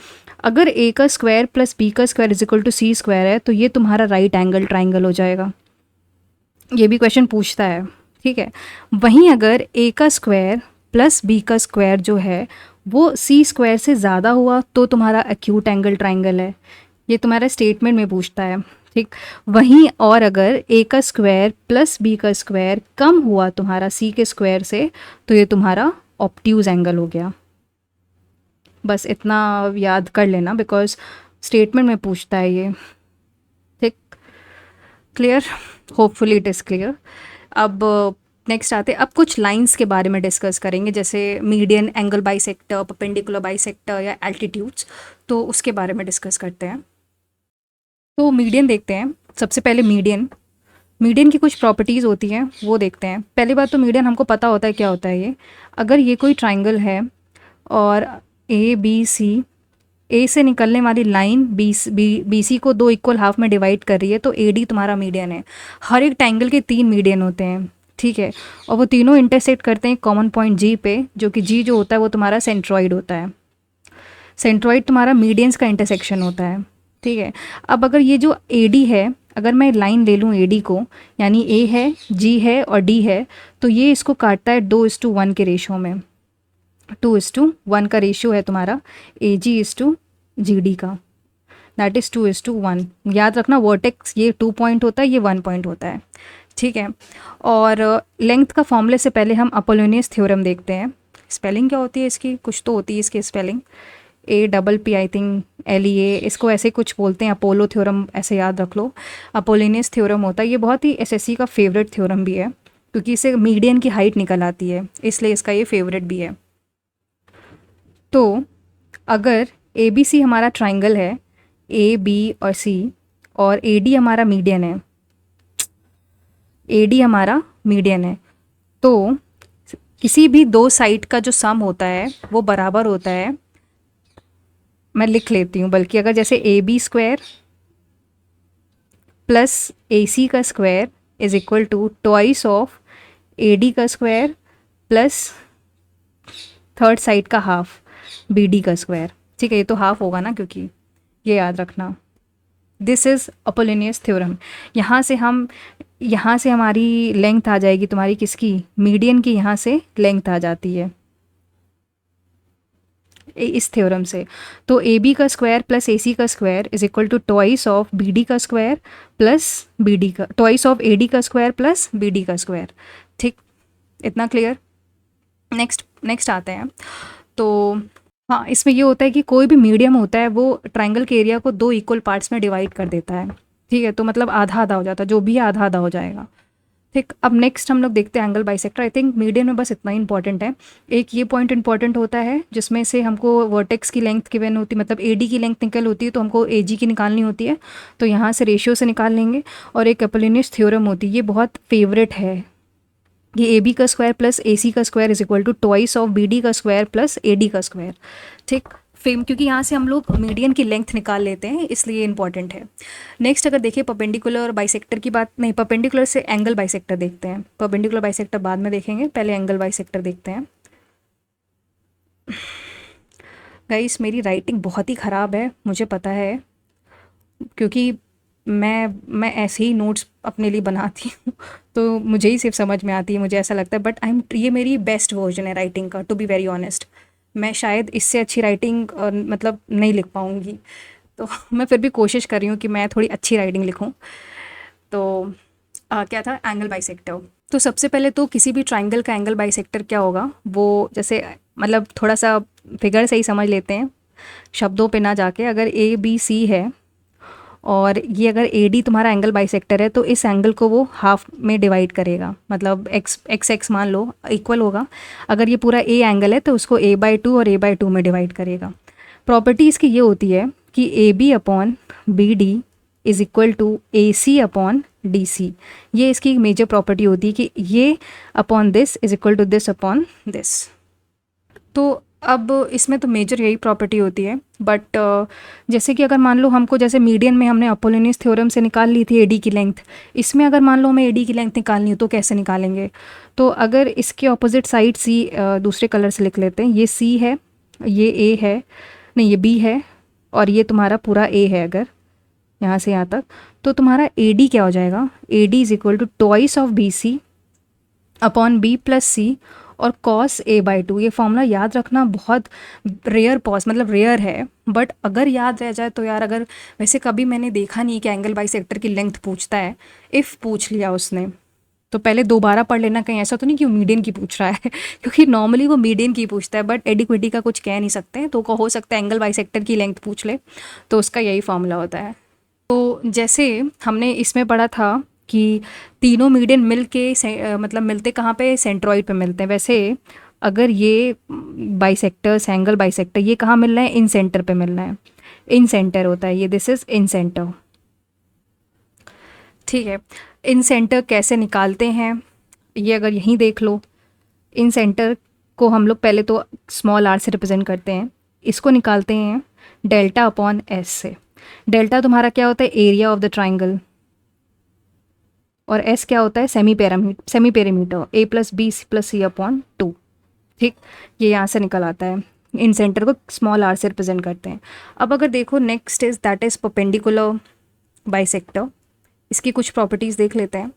A: अगर ए का स्क्वायर प्लस बी का square is equal to C square है, तो ये तुम्हारा राइट एंगल ट्राइंगल हो जाएगा। ये भी क्वेश्चन पूछता है, ठीक है। वहीं अगर ए का स्क्वायर प्लस बी का स्क्वायर जो है वो सी स्क्वायर से ज़्यादा हुआ, तो तुम्हारा एक्यूट एंगल ट्राइंगल है। ये तुम्हारा स्टेटमेंट में पूछता है, ठीक। वहीं और अगर ए का स्क्वायर प्लस बी का स्क्वायर कम हुआ तुम्हारा सी के स्क्वायर से, तो ये तुम्हारा ऑब्ट्यूज एंगल हो गया। बस इतना याद कर लेना, बिकॉज स्टेटमेंट में पूछता है ये, ठीक। Clear, hopefully it is clear. अब नेक्स्ट आते, अब कुछ लाइंस के बारे में डिस्कस करेंगे, जैसे median, angle bisector, perpendicular bisector या एल्टीट्यूड्स। तो उसके बारे में डिस्कस करते हैं। तो मीडियन देखते हैं। सबसे पहले मीडियन की कुछ प्रॉपर्टीज़ होती हैं, वो देखते हैं। पहली बात तो मीडियन हमको पता होता है क्या होता है ये। अगर ये कोई ट्राइंगल है और ए बी सी, ए से निकलने वाली लाइन बी सी को 2 इक्वल हाफ में डिवाइड कर रही है, तो ए डी तुम्हारा मीडियन है। हर एक ट्राइंगल के 3 मीडियन होते हैं, ठीक है, और वो तीनों इंटरसेक्ट करते हैं कॉमन पॉइंट जी पे, जो कि जी जो होता है वो तुम्हारा सेंट्रॉइड होता है। सेंट्रॉइड तुम्हारा मीडियंस का इंटरसेक्शन होता है, ठीक है। अब अगर ये जो ए डी है, अगर मैं लाइन ले लूँ ए डी को, यानी ए है, जी है और डी है, तो ये इसको काटता है 2:1 के रेशो में। 2:1 का रेशियो है तुम्हारा ए जी इज़ टू जी डी का, दैट इज़ 2:1। याद रखना, वर्टेक्स ये 2 पॉइंट होता है, ये 1 पॉइंट होता है, ठीक है। और लेंथ का फॉर्मूले से पहले हम अपोलोनियस थ्योरम देखते हैं। स्पेलिंग क्या होती है इसकी, कुछ तो होती है इसकी spelling, APP I think LEA, इसको ऐसे कुछ बोलते हैं, अपोलो थ्योरम ऐसे याद रख लो। अपोलोनियस थ्योरम होता है, ये बहुत ही SSC का फेवरेट थ्योरम भी है, क्योंकि इससे मीडियन की हाइट निकल आती है, इसलिए इसका ये फेवरेट भी है। तो अगर ABC हमारा ट्राइंगल है, AB और C, और AD हमारा मीडियन है, AD हमारा मीडियन है, तो किसी भी 2 साइड का जो सम होता है वो बराबर होता है, मैं लिख लेती हूँ बल्कि, अगर जैसे AB स्क्वायर प्लस AC का square is equal to twice of AD का स्क्वायर प्लस थर्ड साइड का हाफ BD का स्क्वायर, ठीक है। ये तो हाफ होगा ना, क्योंकि ये याद रखना, दिस इज़ अपोलोनियस थ्योरम। यहाँ से हम यहाँ से हमारी लेंथ आ जाएगी तुम्हारी किसकी, मीडियन की, यहाँ से लेंथ आ जाती है इस थ्योरम से। तो ए बी का स्क्वायर प्लस ए सी का square is equal to twice of B D का स्क्वायर प्लस बी डी का, ट्वाइस ऑफ ए डी का स्क्वायर प्लस बी डी का स्क्वायर। ठीक, इतना क्लियर। नेक्स्ट नेक्स्ट आते हैं। तो हाँ, इसमें ये होता है कि कोई भी मीडियम होता है वो ट्राइंगल के एरिया को दो इक्वल पार्ट्स में डिवाइड कर देता है। ठीक है, तो मतलब आधा आधा हो जाता है, जो भी है आधा आधा हो जाएगा। ठीक, अब नेक्स्ट हम लोग देखते हैं angle bisector. I think medium में बस इतना ही इंपॉर्टेंट है। एक ये पॉइंट इंपॉर्टेंट होता है जिसमें से हमको वर्टेक्स की लेंथ गिवन होती है, मतलब ए डी की लेंथ निकल होती है, तो हमको ए जी की निकालनी होती है, तो यहाँ से रेशियो से निकाल लेंगे। और एक अपोलिनियस थ्योरम होती है, ये बहुत फेवरेट है, ये ए बी का स्क्वायर प्लस ए सी का square is equal to twice of B D का स्क्वायर प्लस ए डी का स्क्वायर। ठीक, फेम, क्योंकि यहाँ से हम लोग मीडियन की लेंथ निकाल लेते हैं, इसलिए इंपॉर्टेंट है। नेक्स्ट अगर देखिए परपेंडिकुलर और बाइसेक्टर की बात, नहीं परपेंडिकुलर से एंगल बाइसेक्टर देखते हैं, परपेंडिकुलर बाइसेक्टर बाद में देखेंगे, पहले एंगल बाइसेक्टर देखते हैं। गाइस मेरी राइटिंग बहुत ही ख़राब है, मुझे पता है, क्योंकि मैं ऐसे ही नोट्स अपने लिए बनाती हूँ तो मुझे ही सिर्फ समझ में आती है, मुझे ऐसा लगता है, बट ये मेरी बेस्ट वर्जन है राइटिंग का, टू बी वेरी ऑनेस्ट। मैं शायद इससे अच्छी राइटिंग मतलब नहीं लिख पाऊँगी, तो मैं फिर भी कोशिश कर रही हूँ कि मैं थोड़ी अच्छी राइटिंग लिखूँ। तो क्या था, एंगल बाइसेक्टर। तो सबसे पहले तो किसी भी ट्राइंगल का एंगल बाइसेक्टर क्या होगा, वो जैसे मतलब थोड़ा सा फिगर से ही समझ लेते हैं, शब्दों पे ना जाके। अगर ए बी सी है और ये अगर ए डी तुम्हारा एंगल बाइसेक्टर है, तो इस एंगल को वो हाफ में डिवाइड करेगा, मतलब एक्स एक्स एक्स मान लो इक्वल होगा। अगर ये पूरा ए एंगल है तो उसको ए बाई टू और ए बाई टू में डिवाइड करेगा। प्रॉपर्टी इसकी ये होती है कि A B upon B D is equal to A C upon D C. ये इसकी मेजर प्रॉपर्टी होती है कि ये upon this is equal to this upon this. तो अब इसमें तो मेजर यही प्रॉपर्टी होती है, बट जैसे कि अगर मान लो हमको, जैसे मीडियन में हमने अपोलोनियस थ्योरम से निकाल ली थी एडी की लेंथ, इसमें अगर मान लो हमें एडी की लेंथ निकालनी हो तो कैसे निकालेंगे। तो अगर इसके ऑपोजिट साइड सी दूसरे कलर से लिख लेते हैं, ये सी है, ये ए है, नहीं ये बी है, और ये तुम्हारा पूरा ए है, अगर यहाँ से यहाँ तक, तो तुम्हारा ए डी क्या हो जाएगा, A D is equal to twice of B C upon B plus C और कॉस ए बाई टू। ये फॉर्मूला याद रखना बहुत रेयर पॉज, मतलब रेयर है, बट अगर याद रह जाए तो यार, अगर वैसे कभी मैंने देखा नहीं कि एंगल बाइसेक्टर की लेंथ पूछता है, इफ़ पूछ लिया उसने तो पहले दोबारा पढ़ लेना, कहीं ऐसा तो नहीं कि वो मीडियन की पूछ रहा है क्योंकि नॉर्मली वो मीडियन की पूछता है, बट एडिक्विटी का कुछ कह नहीं सकते, तो हो सकता है एंगल बाइसेक्टर की लेंथ पूछ ले, तो उसका यही फॉर्मूला होता है। तो जैसे हमने इसमें पढ़ा था कि तीनों मीडियन मिल के मतलब मिलते कहाँ पे, सेंट्रॉइड पे मिलते हैं। वैसे अगर ये बाइसेक्टर्स, एंगल बाइसेक्टर, ये कहाँ मिल रहा है, इन सेंटर पे मिल रहा है, इन सेंटर होता है ये, दिस इज इन सेंटर। ठीक है, इन सेंटर कैसे निकालते हैं, ये अगर यहीं देख लो, इन सेंटर को हम लोग पहले तो स्मॉल आर से रिप्रेजेंट करते हैं, इसको निकालते हैं डेल्टा अपॉन एस से। डेल्टा तुम्हारा क्या होता है, एरिया ऑफ द ट्राइंगल, और एस क्या होता है, सेमी पेरीमीटर, ए प्लस बी प्लस सी अपॉन टू। ठीक, ये यहाँ से निकल आता है, इन सेंटर को स्मॉल आर से रिप्रेजेंट करते हैं। अब अगर देखो next is that is perpendicular bisector, इसकी कुछ प्रॉपर्टीज़ देख लेते हैं।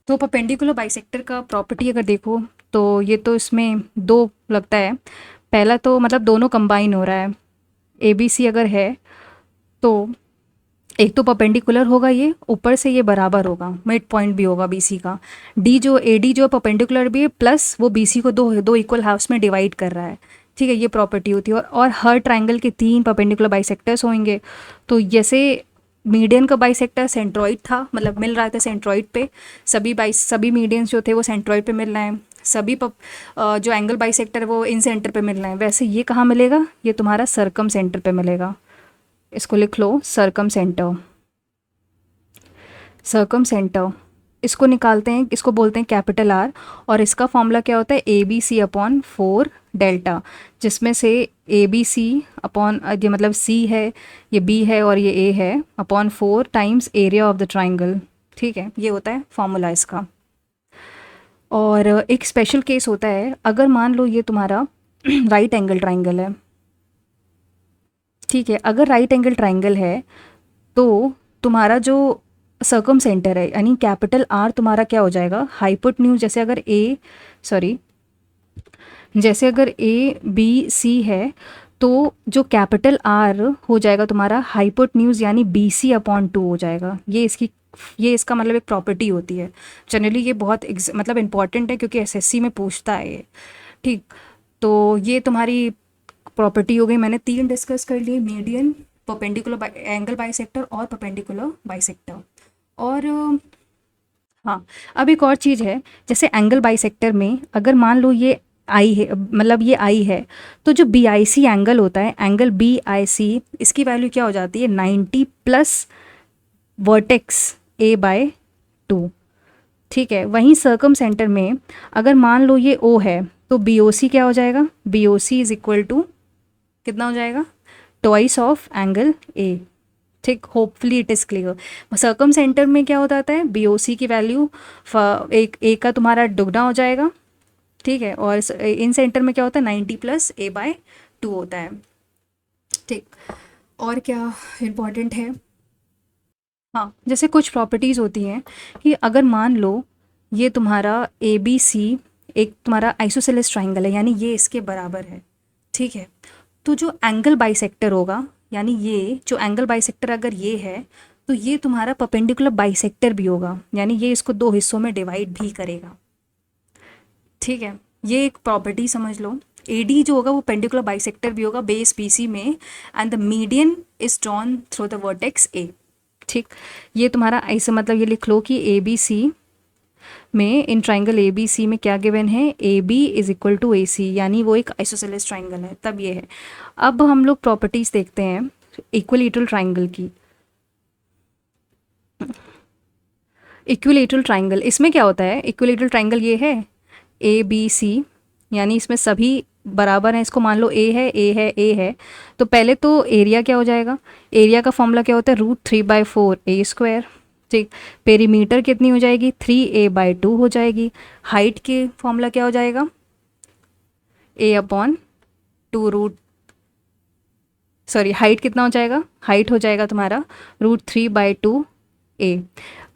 A: तो परपेंडिकुलर बाइसेक्टर का प्रॉपर्टी अगर देखो तो ये तो इसमें दो लगता है, पहला तो मतलब दोनों कंबाइन हो रहा है, ए बी सी अगर है तो एक तो परपेंडिकुलर होगा, ये ऊपर से ये बराबर होगा, मिड पॉइंट भी होगा बीसी का, डी जो ए डी जो परपेंडिकुलर भी है, प्लस वो बीसी को दो दो इक्वल हाफ्स में डिवाइड कर रहा है। ठीक है, ये प्रॉपर्टी होती है। और हर ट्राइंगल के तीन परपेंडिकुलर बाइसेक्टर्स होंगे। तो जैसे मीडियन का बाइसेक्टर सेंट्रॉइड था, मतलब मिल रहा था सेंट्रॉइड पे, सभी मीडियंस जो थे वो सेंट्रॉइड पे मिल रहे हैं, सभी जो एंगल बाइसेक्टर वो इन सेंटर पे मिल रहे हैं। वैसे ये कहाँ मिलेगा, ये तुम्हारा सर्कम सेंटर पे मिलेगा, इसको लिख लो सर्कम सेंटर। सर्कम सेंटर इसको निकालते हैं, इसको बोलते हैं कैपिटल आर, और इसका फॉर्मूला क्या होता है, A B C upon 4 delta, जिसमें से ए बी सी अपॉन, ये मतलब सी है, ये बी है और ये ए है, upon 4 times area of the triangle. ठीक है, ये होता है फॉर्मूला इसका। और एक स्पेशल केस होता है, अगर मान लो ये तुम्हारा राइट एंगल ट्राइंगल है। ठीक है, अगर राइट एंगल ट्राइंगल है तो तुम्हारा जो सर्कम सेंटर है, यानी कैपिटल आर तुम्हारा क्या हो जाएगा, हाइपोटेन्यूज। जैसे अगर ए, सॉरी, जैसे अगर ए बी सी है तो जो कैपिटल आर हो जाएगा तुम्हारा हाइपोटेन्यूज, यानी बी सी अपॉन टू हो जाएगा। ये इसका मतलब एक प्रॉपर्टी होती है। जनरली ये बहुत मतलब इंपॉर्टेंट है क्योंकि एसएससी में पूछता है ये। ठीक, तो ये तुम्हारी प्रॉपर्टी हो गई। मैंने तीन डिस्कस कर लिए, मीडियन, परपेंडिकुलर एंगल बाइसेक्टर और परपेंडिकुलर बाइसेक्टर। और हाँ, अब एक और चीज़ है, जैसे एंगल बाइसेक्टर में अगर मान लो ये आई है, मतलब ये आई है, तो जो बी आई सी एंगल होता है, एंगल बी आई सी, इसकी वैल्यू क्या हो जाती है, 90 plus vertex A by two. ठीक है, वहीं सर्कम सेंटर में अगर मान लो ये ओ है, तो बी ओ सी क्या हो जाएगा, B O C is equal to कितना हो जाएगा, ट्वाइस ऑफ एंगल ए। ठीक, hopefully it is clear. Circumcentre में क्या हो जाता है, बी ओ सी की वैल्यू एक ए का तुम्हारा दुगना हो जाएगा। ठीक है, और इन सेंटर में क्या होता है, 90 प्लस ए बाय टू होता है। ठीक, और क्या इम्पॉर्टेंट है, हाँ, जैसे कुछ प्रॉपर्टीज़ होती हैं कि अगर मान लो ये तुम्हारा ए बी सी एक तुम्हारा आइसोसेलेस ट्राइंगल है, यानी ये इसके बराबर है। ठीक है, तो जो एंगल बाइसेक्टर होगा, यानी ये जो एंगल बाइसेक्टर अगर ये है, तो ये तुम्हारा परपेंडिकुलर बाइसेक्टर भी होगा, यानी ये इसको दो हिस्सों में डिवाइड भी करेगा। ठीक है, ये एक प्रॉपर्टी समझ लो। AD जो होगा वो पेंडिकुलर बाइसेक्टर भी होगा बेस BC में, and the median is drawn through the vertex A। ठीक, ये तुम्हारा ऐसे मतलब ये लिख लो कि ABC में, इन ट्राइंगल ABC में क्या गिवन है, AB is equal to AC, यानी वो एक आइसोसेलेस ट्राइंगल है, तब ये है। अब हम लोग प्रॉपर्टीज़ देखते हैं इक्विलेटरल ट्राइंगल की। इक्विलेटरल ट्राइंगल, इसमें क्या होता है, इक्विलेटरल ट्राइंगल ये है ABC, यानी इसमें सभी बराबर हैं। इसको मान लो A है, A है, A है, तो पहले तो एरिया क्या हो जाएगा, एरिया का फॉर्मूला क्या होता है, √3/4 A स्क्वायर। ठीक, पेरीमीटर कितनी हो जाएगी, 3A/2 हो जाएगी। हाइट के फॉर्मूला क्या हो जाएगा, हाइट कितना हो जाएगा, हाइट हो जाएगा तुम्हारा √3/2A।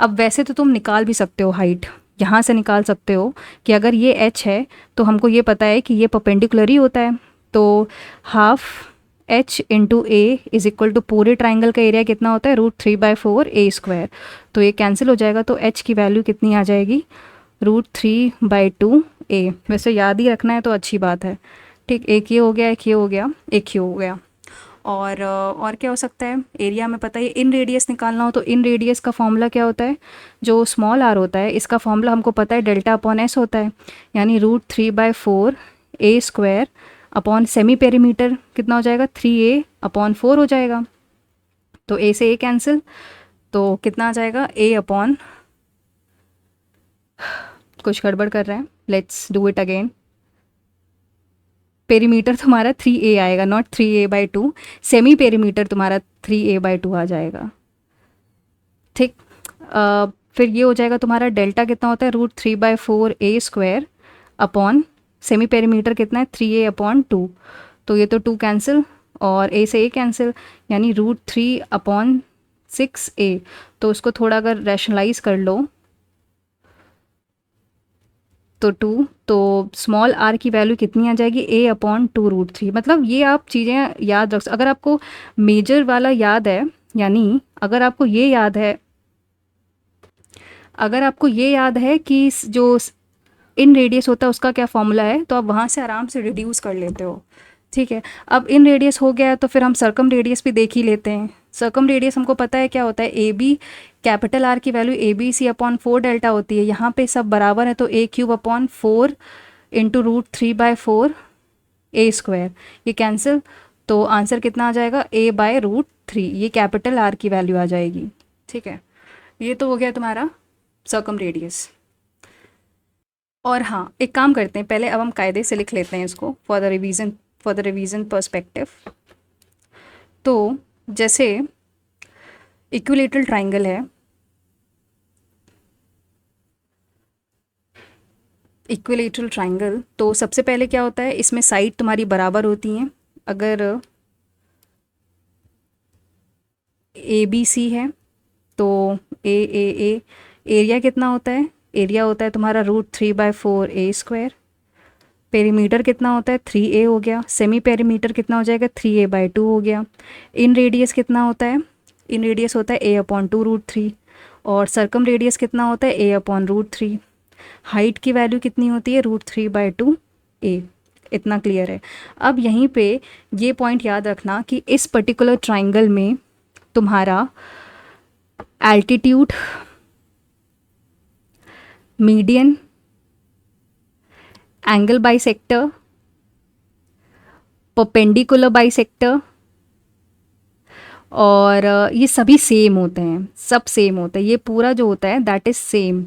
A: अब वैसे तो तुम निकाल भी सकते हो हाइट, यहाँ से निकाल सकते हो कि अगर ये h है तो हमको ये पता है कि ये परपेंडिकुलर ही होता है, तो half h into A is equal to पूरे ट्राइंगल का एरिया कितना होता है, √3/4 A स्क्वायर। तो ये कैंसिल हो जाएगा, तो h की वैल्यू कितनी आ जाएगी, √3/2 A। वैसे याद ही रखना है तो अच्छी बात है। ठीक, एक ये हो गया, एक ये हो गया, एक ये हो गया। और क्या हो सकता है, एरिया में पता है इन रेडियस निकालना हो तो इन रेडियस का फॉर्मूला क्या होता है, जो स्मॉल r होता है इसका फॉर्मूला हमको पता है डेल्टा अपॉन s होता है, यानी √3/4 A square upon semi perimeter कितना हो जाएगा, 3A/4 हो जाएगा। तो A से A कैंसिल, तो कितना आ जाएगा, A अपॉन, कुछ गड़बड़ कर रहे हैं, let's do it again. Perimeter तुम्हारा 3A आएगा, नॉट 3A/2, सेमी पेरीमीटर तुम्हारा 3A/2 आ जाएगा। ठीक, फिर ये हो जाएगा तुम्हारा डेल्टा कितना होता है, √3/4 A square upon semi perimeter कितना है, 3A/2। तो ये तो 2 कैंसिल और A से A कैंसिल, यानी √3/6A। तो उसको थोड़ा अगर रैशनलाइज कर लो तो 2, तो स्मॉल r की वैल्यू कितनी आ जाएगी, A/2√3। मतलब ये आप चीज़ें याद रख, अगर आपको मेजर वाला याद है, यानी अगर आपको ये याद है, अगर आपको ये याद है कि जो इन रेडियस होता है उसका क्या फॉर्मूला है, तो आप वहाँ से आराम से रिड्यूस कर लेते हो। ठीक है, अब इन रेडियस हो गया है तो फिर हम सर्कम रेडियस भी देख ही लेते हैं। सर्कम रेडियस हमको पता है क्या होता है, AB, कैपिटल R की वैल्यू ABC/4 डेल्टा होती है। यहाँ पे सब बराबर है तो A³ / इंटू √3/4 A स्क्वायर, ये कैंसिल, तो आंसर कितना आ जाएगा, A/√3, ये कैपिटल R की वैल्यू आ जाएगी। ठीक है, ये तो हो गया तुम्हारा सर्कम रेडियस। और हाँ, एक काम करते हैं, पहले अब हम कायदे से लिख लेते हैं इसको फॉर द रिवीजन पर्सपेक्टिव। तो जैसे इक्विलेटरल ट्राइंगल है, इक्विलेटरल ट्राइंगल, तो सबसे पहले क्या होता है, इसमें साइड तुम्हारी बराबर होती हैं। अगर ABC है तो ए एरिया कितना होता है, एरिया होता है तुम्हारा √3/4 a²। पेरीमीटर कितना होता है 3a हो गया। सेमी पेरीमीटर कितना हो जाएगा 3a/2 हो गया। इन रेडियस कितना होता है, इन रेडियस होता है a/2 √3। और सर्कम रेडियस कितना होता है a/√3। हाइट की वैल्यू कितनी होती है √3/2a। इतना क्लियर है। अब यहीं पे ये पॉइंट याद रखना कि इस पर्टिकुलर ट्राइंगल में तुम्हारा altitude, median, angle bisector, perpendicular bisector और ये सभी सेम होते हैं, सब सेम होता है। ये पूरा जो होता है दैट इज़ सेम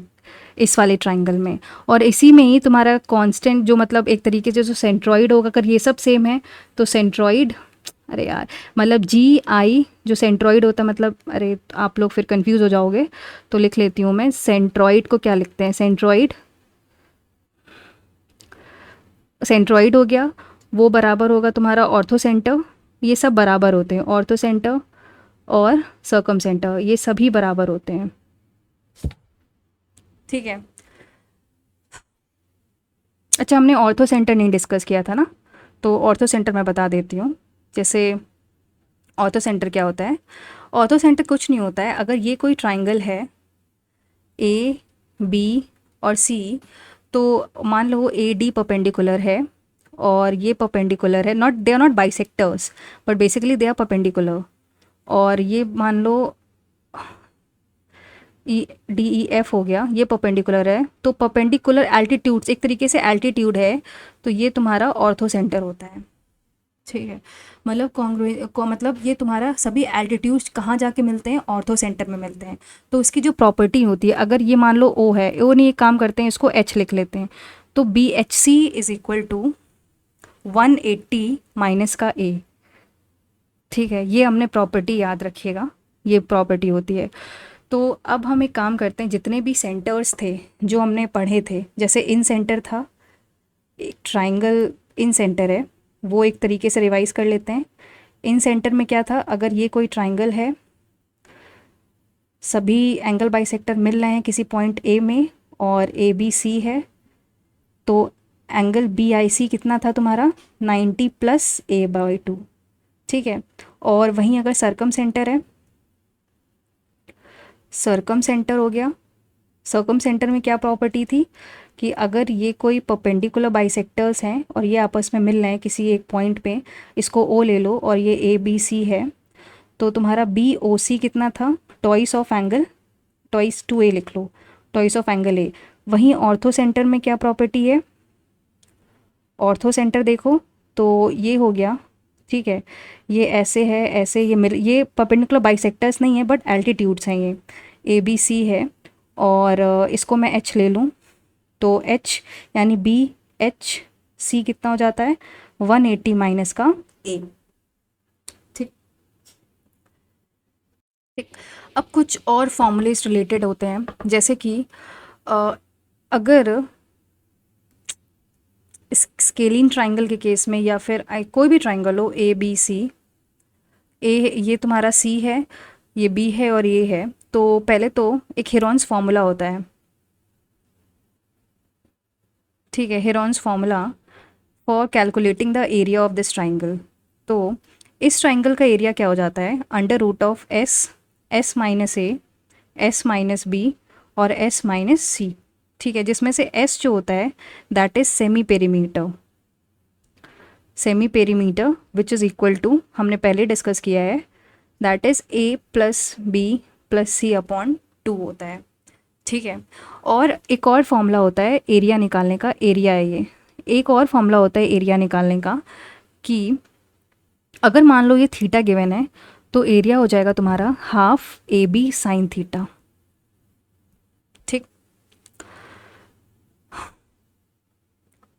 A: इस वाले ट्राइंगल में। और इसी में ही तुम्हारा कांस्टेंट जो मतलब एक तरीके से जो सेंट्रॉइड होगा, अगर ये सब सेम है तो सेंट्रॉइड, अरे यार मतलब GI जो सेंट्रॉइड होता है, मतलब अरे आप लोग फिर कंफ्यूज हो जाओगे तो लिख लेती हूँ मैं। सेंट्रॉइड को क्या लिखते हैं, सेंट्रॉइड, सेंट्रॉइड हो गया वो बराबर होगा तुम्हारा ऑर्थो सेंटर। ये सब बराबर होते हैं, ऑर्थो सेंटर और सर्कम सेंटर ये सभी बराबर होते हैं, ठीक है। अच्छा, हमने ऑर्थो सेंटर नहीं डिस्कस किया था ना, तो ऑर्थो सेंटर मैं बता देती हूँ। जैसे ऑर्थो सेंटर क्या होता है, ऑर्थो सेंटर कुछ नहीं होता है। अगर ये कोई ट्राइंगल है A B और C, तो मान लो AD परपेंडिकुलर है और ये परपेंडिकुलर है, not they are not bisectors but basically they are perpendicular. और ये मान लो DEF हो गया, ये परपेंडिकुलर है। तो परपेंडिकुलर एल्टीट्यूड्स एक तरीके से एल्टीट्यूड है, तो ये तुम्हारा ऑर्थो सेंटर होता है, ठीक है। मतलब मतलब ये तुम्हारा सभी एल्टीट्यूड्स कहाँ जाके मिलते हैं, ऑर्थो सेंटर में मिलते हैं। तो इसकी जो प्रॉपर्टी होती है, अगर ये मान लो O है, O नहीं, एक काम करते हैं इसको H लिख लेते हैं। तो BHC is equal to 180 minus का A, ठीक है। ये हमने प्रॉपर्टी याद रखिएगा, ये प्रॉपर्टी होती है। तो अब हम एक काम करते हैं, जितने भी सेंटर्स थे जो हमने पढ़े थे, जैसे इन सेंटर था, एक ट्राइंगल इन सेंटर है, वो एक तरीके से रिवाइज कर लेते हैं। इन सेंटर में क्या था, अगर ये कोई ट्राइंगल है, सभी एंगल बाइसेक्टर मिल रहे हैं किसी पॉइंट A में और ABC है, तो एंगल BIC कितना था तुम्हारा 90 + a/2, ठीक है। और वहीं अगर सर्कम सेंटर है, सर्कम सेंटर हो गया, सर्कम सेंटर में क्या प्रॉपर्टी थी कि अगर ये कोई परपेंडिकुलर बाइसेक्टर्स हैं और ये आपस में मिल रहे हैं किसी एक पॉइंट पे, इसको O ले लो और ये ABC है, तो तुम्हारा BOC कितना था, toys of angle, toys 2A लिख लो, टॉइस ऑफ एंगल A। वहीं ऑर्थो सेंटर में क्या प्रॉपर्टी है, ऑर्थो सेंटर देखो तो ये हो गया, ठीक है। ये ऐसे है, ऐसे ये परपेंडिकुलर बाइसेक्टर्स नहीं है बट एल्टीट्यूड्स हैं, ये ABC है और इसको मैं H ले लूँ तो H यानी BHC कितना हो जाता है 180 माइनस का A, ठीक ठीक। अब कुछ और फॉर्मूलेस रिलेटेड होते हैं, जैसे कि अगर स्केलिन ट्राइंगल के केस में या फिर कोई भी ट्राइंगल हो ABC, A ये तुम्हारा C है, ये B है और ये है, तो पहले तो एक हेरोन्स फार्मूला होता है, ठीक है। Heron's formula for calculating the area of this triangle. तो इस ट्राइंगल का एरिया क्या हो जाता है √S, S - A, S - B और S - C, ठीक है। जिसमें से S जो होता है that is semi perimeter, semi perimeter which is equal to, हमने पहले डिस्कस किया है, that is A + B + C/2 होता है, ठीक है। और एक और फॉर्मूला होता है एरिया निकालने का, एरिया है ये, एक और फॉर्मूला होता है एरिया निकालने का कि अगर मान लो ये थीटा गिवन है तो एरिया हो जाएगा तुम्हारा ½ AB sin थीटा, ठीक।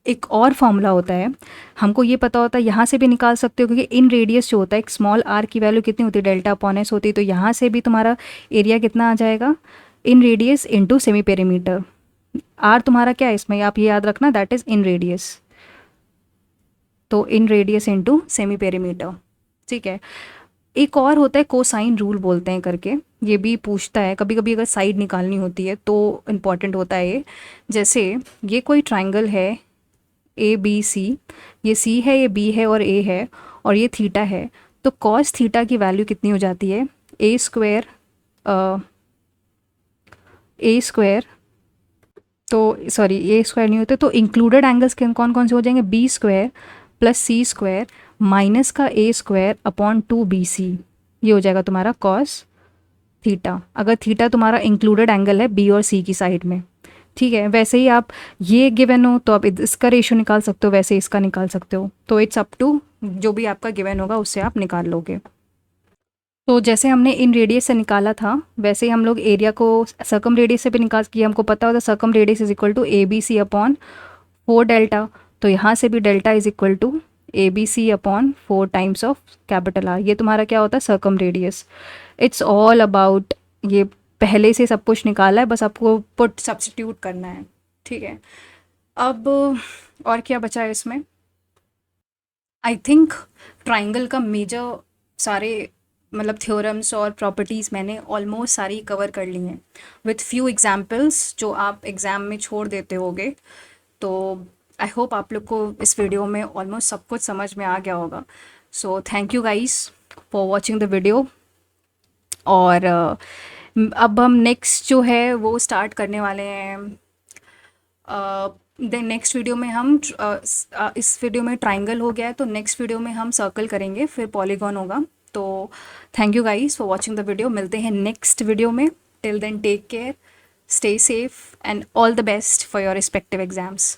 A: एक और फॉर्मूला होता है, हमको ये पता होता है, यहाँ से भी निकाल सकते हो क्योंकि इन रेडियस जो होता है एक स्मॉल r की वैल्यू कितनी होती है ΔS होती है, तो यहाँ से भी तुम्हारा एरिया कितना आ जाएगा इन radius into semi perimeter. r तुम्हारा क्या है इसमें, आप ये याद रखना, दैट इज़ इन रेडियस, तो इन रेडियस इंटू सेमी पेरीमीटर, ठीक है। एक और होता है कोसाइन रूल बोलते हैं करके, ये भी पूछता है कभी कभी, अगर साइड निकालनी होती है तो इम्पॉर्टेंट होता है ये। जैसे ये कोई ट्राइंगल है ए बी सी, ये सी है, ये बी है और ए है, और ये थीटा है, तो कॉस थीटा की वैल्यू कितनी हो जाती है? ए स्क्वायर, ए स्क्वायर, तो सॉरी ए स्क्वायर नहीं होते, तो इंक्लूडेड एंगल्स कौन कौन से हो जाएंगे? बी स्क्वायर प्लस सी स्क्वायर माइनस का ए स्क्वायर अपॉन 2bc, ये हो जाएगा तुम्हारा कॉस थीटा, अगर थीटा तुम्हारा इंक्लूडेड एंगल है बी और सी की साइड में। ठीक है, वैसे ही आप ये गिवन हो तो आप इसका रेशियो निकाल सकते हो, वैसे इसका निकाल सकते हो, तो इट्स अप टू जो भी आपका गिवन होगा उससे आप निकाल लोगे। तो जैसे हमने इन रेडियस से निकाला था वैसे ही हम लोग एरिया को सर्कम रेडियस से भी निकाल किया, हमको पता होता circumradius is equal to A B C upon 4 delta, तो यहाँ से भी delta is equal to A B C upon 4 times of capital R, ये तुम्हारा क्या होता है? Circumradius. It's all about, ये पहले से सब कुछ निकाला है, बस आपको पुट सब्स्टिट्यूट करना है। ठीक है, अब और क्या बचा है इसमें? आई थिंक ट्राइंगल का मेजर सारे मतलब थ्योरम्स और प्रॉपर्टीज़ मैंने ऑलमोस्ट सारी कवर कर ली हैं, विथ फ्यू एग्जाम्पल्स जो आप एग्ज़ाम में छोड़ देते होगे। तो आई होप आप लोग को इस वीडियो में ऑलमोस्ट सब कुछ समझ में आ गया होगा। So thank you guys for watching the video. और अब हम नेक्स्ट जो है वो स्टार्ट करने वाले हैं। देन नेक्स्ट वीडियो में हम इस वीडियो में ट्राइंगल हो गया है, तो नेक्स्ट वीडियो में हम सर्कल करेंगे, फिर पॉलीगॉन होगा। तो thank you guys for watching the video, मिलते हैं नेक्स्ट वीडियो में। Till then take care, stay safe and all the best for your respective exams.